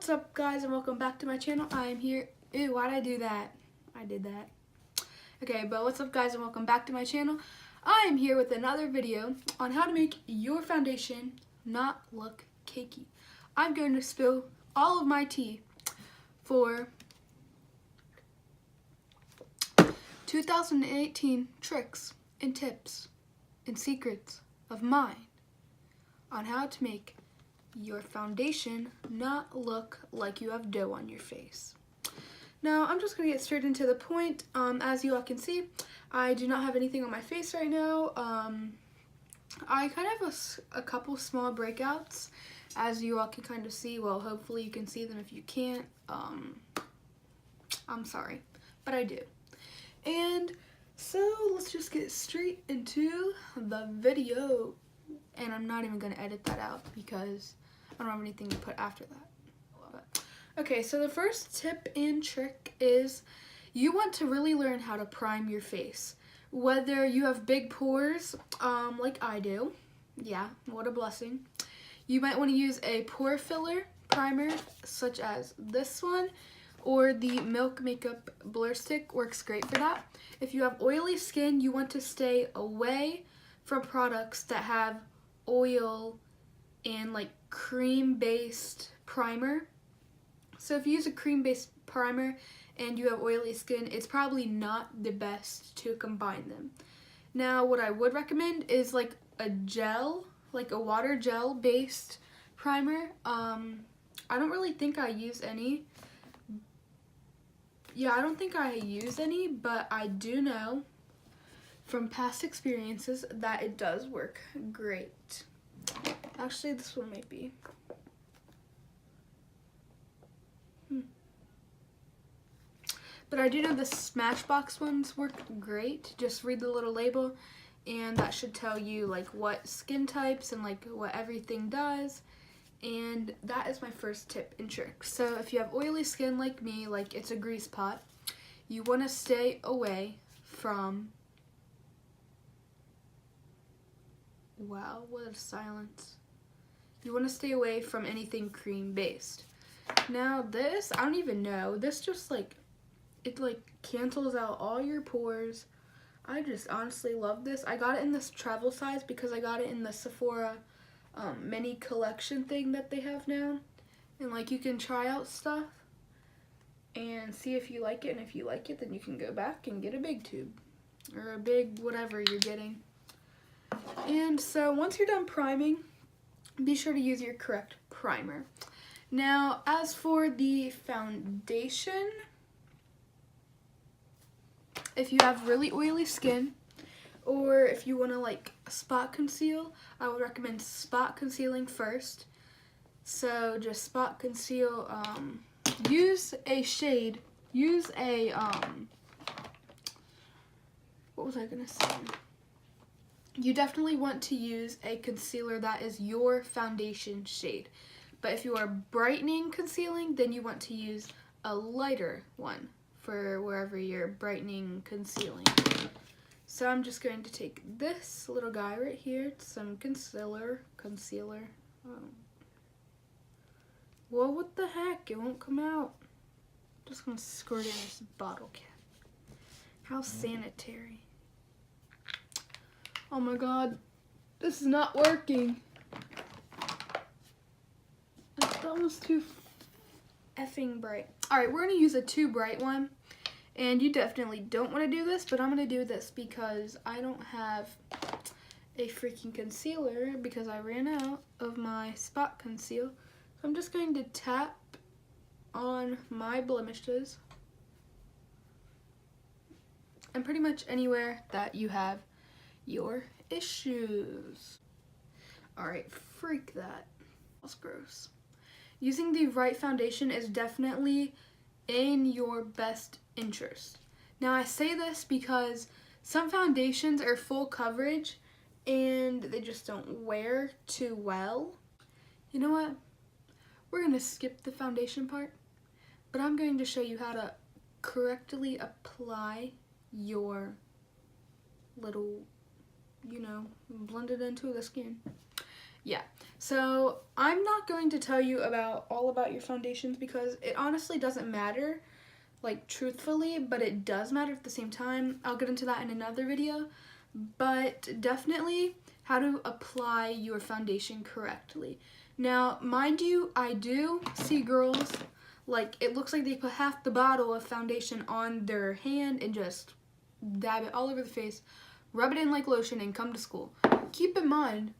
What's up, guys, and welcome back to my channel. I am here. Ew, why'd I do that? I did that. Okay, but what's up, guys, and welcome back to my channel. I am here with another video on how to make your foundation not look cakey. I'm going to spill all of my tea for 2018 tricks and tips and secrets of mine on how to make your foundation not look like you have dough on your face. Now, I'm just going to get straight into the point. As you all can see, I do not have anything on my face right now. I kind of have a couple small breakouts, as you all can kind of see. Well, hopefully you can see them. If you can't, I'm sorry, but I do. And so let's just get straight into the video. And I'm not even going to edit that out because I don't have anything to put after that. Okay, so the first tip and trick is you want to really learn how to prime your face. Whether you have big pores, like I do, yeah, what a blessing. You might want to use a pore filler primer, such as this one, or the Milk Makeup Blur Stick works great for that. If you have oily skin, you want to stay away from products that have oil and like cream-based primer. So if you use a cream-based primer and you have oily skin, it's probably not the best to combine them. Now, what I would recommend is like a gel, like a water gel based primer. I don't really think I use any. Yeah, I don't think I use any, but I do know from past experiences that it does work great. Actually, this one might be. But I do know the Smashbox ones work great. Just read the little label and that should tell you like what skin types and like what everything does. And that is my first tip and trick. So if you have oily skin like me, like it's a grease pot, you want to stay away from, wow, what a silence. You want to stay away from anything cream based. Now this, I don't even know, this just like, it like cancels out all your pores. I just honestly love this. I got it in this travel size because I got it in the Sephora mini collection thing that they have now. And like you can try out stuff and see if you like it. And if you like it, then you can go back and get a big tube or a big whatever you're getting. And so once you're done priming, be sure to use your correct primer. Now, as for the foundation, if you have really oily skin, or if you want to like spot conceal, I would recommend spot concealing first. So just spot conceal, use a shade, use a, what was I going to say? You definitely want to use a concealer that is your foundation shade. But if you are brightening concealing, then you want to use a lighter one for wherever you're brightening concealing. So I'm just going to take this little guy right here, some concealer. Well, what the heck? It won't come out. I'm just gonna squirt it in this bottle cap. How sanitary. Oh my god, this is not working. That was too effing bright. Alright, we're gonna use a too bright one. And you definitely don't want to do this, but I'm going to do this because I don't have a freaking concealer because I ran out of my spot conceal. So I'm just going to tap on my blemishes and pretty much anywhere that you have your issues. Alright, freak that. That's gross. Using the right foundation is definitely in your best interest. Now I say this because some foundations are full coverage and they just don't wear too well. You know what? We're going to skip the foundation part, but I'm going to show you how to correctly apply your little, you know, blend it into the skin. yeah. So I'm not going to tell you all about your foundations because it honestly doesn't matter, like truthfully, but it does matter at the same time. I'll get into that in another video, but definitely how to apply your foundation correctly. Now, mind you, I do see girls, like, it looks like they put half the bottle of foundation on their hand and just dab it all over the face, rub it in like lotion, and come to school. Keep in mind,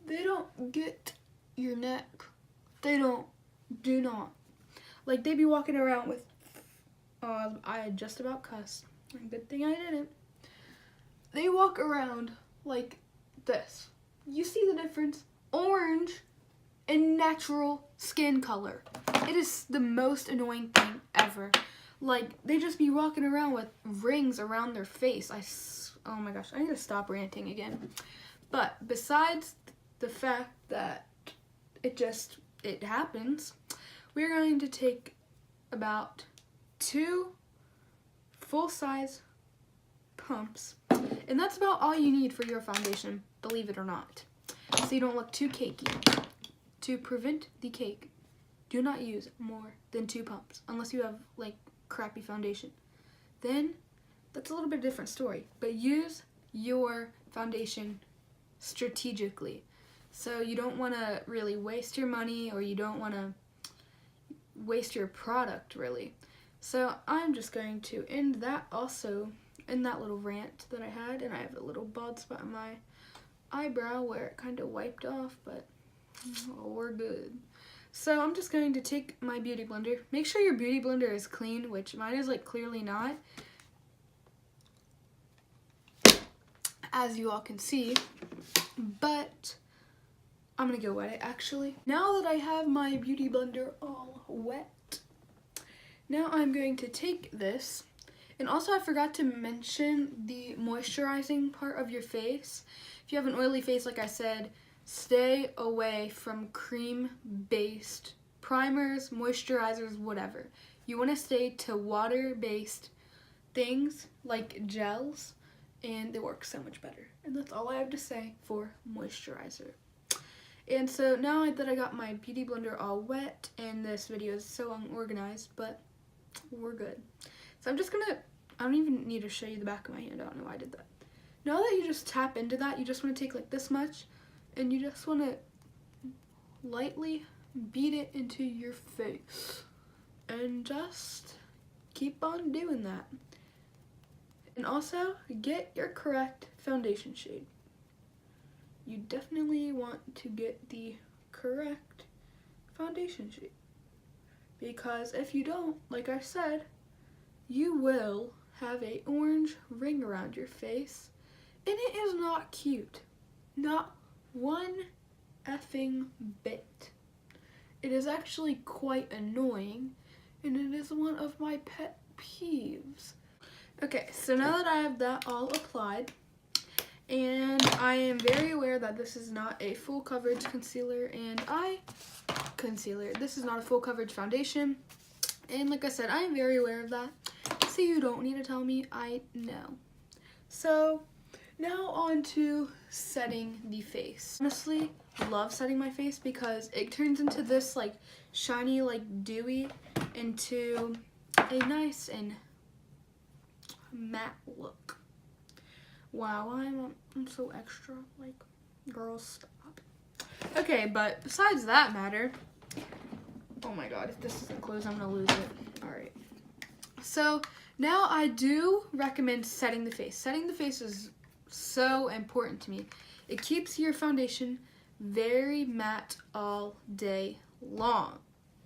they don't get your neck. Do not. Like, they be walking around with, I just about cussed. Good thing I didn't. They walk around like this. You see the difference? Orange and natural skin color. It is the most annoying thing ever. Like, they just be walking around with rings around their face. Oh my gosh, I need to stop ranting again. But besides the fact that it happens, we're going to take about 2 full-size pumps, and that's about all you need for your foundation, believe it or not, so you don't look too cakey. To prevent the cake, do not use more than 2 pumps unless you have like crappy foundation. Then that's a little bit different story, but use your foundation strategically. So you don't want to really waste your money, or you don't want to waste your product really. So I'm just going to end that also in that little rant that I had, and I have a little bald spot on my eyebrow where it kind of wiped off, but we're good. So I'm just going to take my beauty blender. Make sure your beauty blender is clean, which mine is like clearly not, as you all can see, but I'm gonna go wet it actually. Now that I have my beauty blender all wet, now I'm going to take this, and also I forgot to mention the moisturizing part of your face. If you have an oily face, like I said, stay away from cream-based primers, moisturizers, whatever. You want to stay to water-based things like gels, and they work so much better. And that's all I have to say for moisturizer. And so now that I got my beauty blender all wet, and this video is so unorganized, but we're good. So I'm just gonna, I don't even need to show you the back of my hand. I don't know why I did that. Now that you just tap into that, you just want to take like this much, and you just want to lightly beat it into your face. And just keep on doing that. And also, get your correct foundation shade. You definitely want to get the correct foundation shade. Because if you don't, like I said, you will have an orange ring around your face, and it is not cute. Not one effing bit. It is actually quite annoying, and it is one of my pet peeves. Okay, so now that I have that all applied, and I am very aware that this is not a full coverage concealer, and this is not a full coverage foundation, and like I said, I am very aware of that, so you don't need to tell me, I know. So now on to setting the face. Honestly, love setting my face because it turns into this like shiny, like dewy, into a nice and matte look. Wow, I'm so extra, like, girls, stop. Okay, but besides that matter, oh my god, if this isn't closed, I'm gonna lose it. Alright. So, now I do recommend setting the face. Setting the face is so important to me. It keeps your foundation very matte all day long.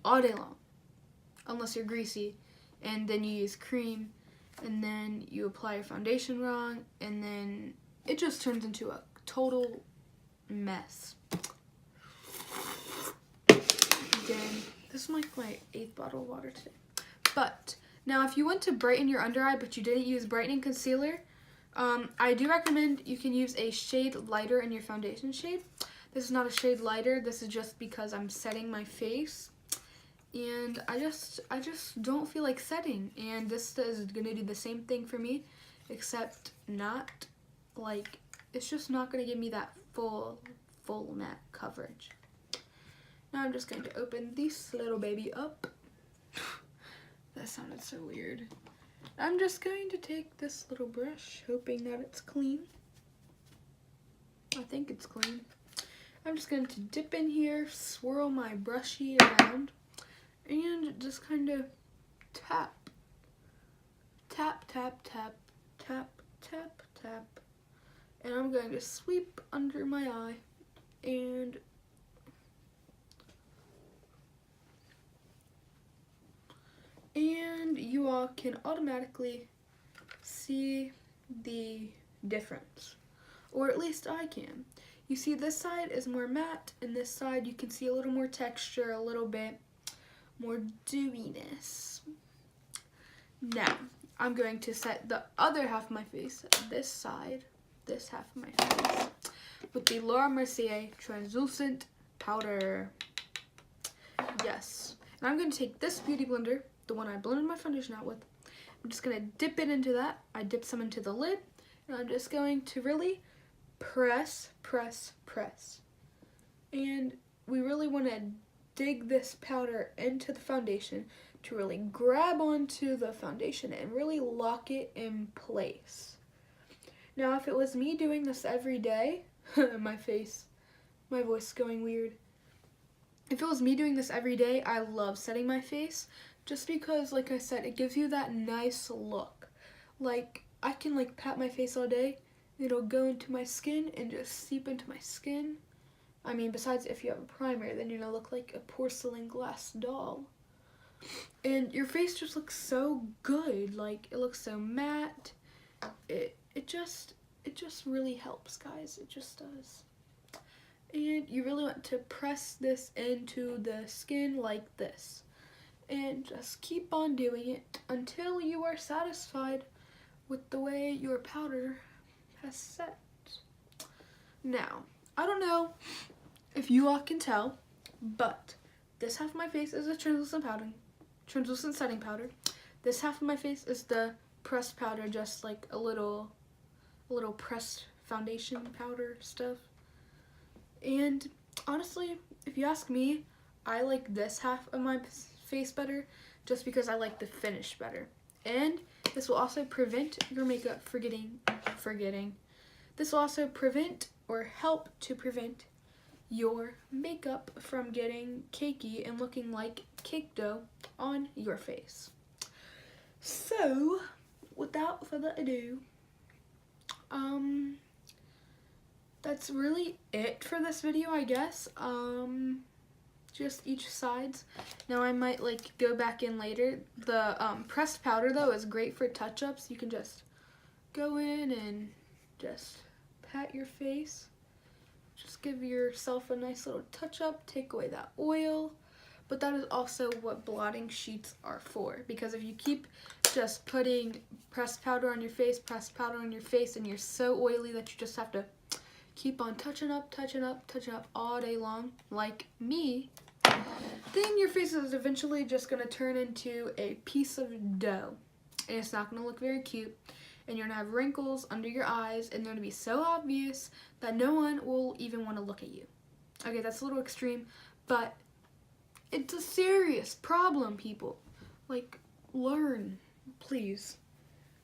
All day long. Unless you're greasy, and then you use cream, and then you apply your foundation wrong, and then it just turns into a total mess. Again, this is like my 8th bottle of water today. But now if you want to brighten your under eye but you didn't use brightening concealer, I do recommend you can use a shade lighter in your foundation shade. This is not a shade lighter, this is just because I'm setting my face. And I just don't feel like setting, and this is gonna do the same thing for me, except not, like, it's just not gonna give me that full full matte coverage. Now I'm just going to open this little baby up. That sounded so weird. I'm just going to take this little brush, hoping that it's clean. I think it's clean. I'm just going to dip in here, swirl my brushy around, and just kind of tap. Tap, tap, tap, tap, tap, tap. And I'm going to sweep under my eye and you all can automatically see the difference, or at least I can. You see this side is more matte, and this side you can see a little more texture, a little bit more dewiness. Now, I'm going to set the other half of my face, this side, this half of my face, with the Laura Mercier translucent powder. Yes, and I'm going to take this beauty blender, the one I blended my foundation out with. I'm just going to dip it into that. I dip some into the lid, and I'm just going to really press, press, press. And we really want to dig this powder into the foundation to really grab onto the foundation and really lock it in place. Now, if it was me doing this every day, my voice is going weird. If it was me doing this every day, I love setting my face just because, like I said, it gives you that nice look. Like, I can like pat my face all day, it'll go into my skin and just seep into my skin. I mean, besides if you have a primer, then you're gonna look like a porcelain glass doll. And your face just looks so good. Like, it looks so matte. It just really helps, guys. It just does. And you really want to press this into the skin like this. And just keep on doing it until you are satisfied with the way your powder has set. Now, I don't know if you all can tell, but this half of my face is a translucent setting powder. This half of my face is the pressed powder, just like a little pressed foundation powder stuff. And honestly, if you ask me, I like this half of my face better just because I like the finish better. And this will also prevent your makeup forgetting. This will also prevent or help to prevent your makeup from getting cakey and looking like cake dough on your face. So, without further ado, that's really it for this video, I guess. Just each sides. Now I might like go back in later. The pressed powder though is great for touch-ups. You can just go in and just pat your face. Just give yourself a nice little touch-up, take away that oil. But that is also what blotting sheets are for, because if you keep just putting pressed powder on your face, and you're so oily that you just have to keep on touching up all day long, like me, then your face is eventually just going to turn into a piece of dough. And it's not going to look very cute. And you're going to have wrinkles under your eyes, and they're going to be so obvious that no one will even want to look at you. Okay, that's a little extreme, but it's a serious problem, people. Like, learn, please.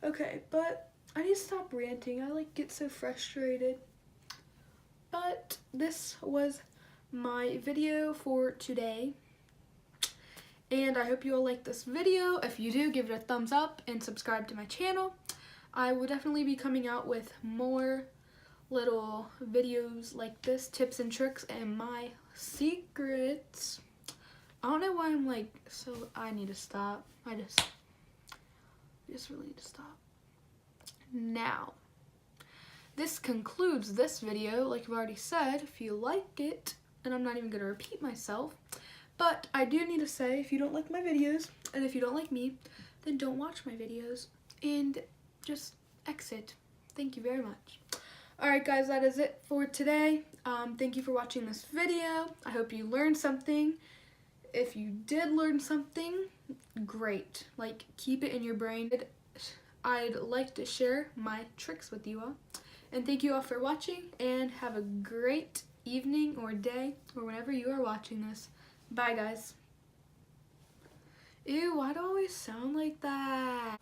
Okay, but I need to stop ranting. I get so frustrated. But this was my video for today. And I hope you all like this video. If you do, give it a thumbs up and subscribe to my channel. I will definitely be coming out with more little videos like this, tips and tricks and my secrets. I don't know why I'm I need to stop. I just really need to stop. Now, this concludes this video. Like I've already said, if you like it, and I'm not even going to repeat myself, but I do need to say, if you don't like my videos, and if you don't like me, then don't watch my videos, and just exit. Thank you very much. Alright guys, that is it for today. Thank you for watching this video. I hope you learned something. If you did learn something, great. Keep it in your brain. I'd like to share my tricks with you all. And thank you all for watching, and have a great evening or day or whenever you are watching this. Bye, guys. Ew, why do I always sound like that?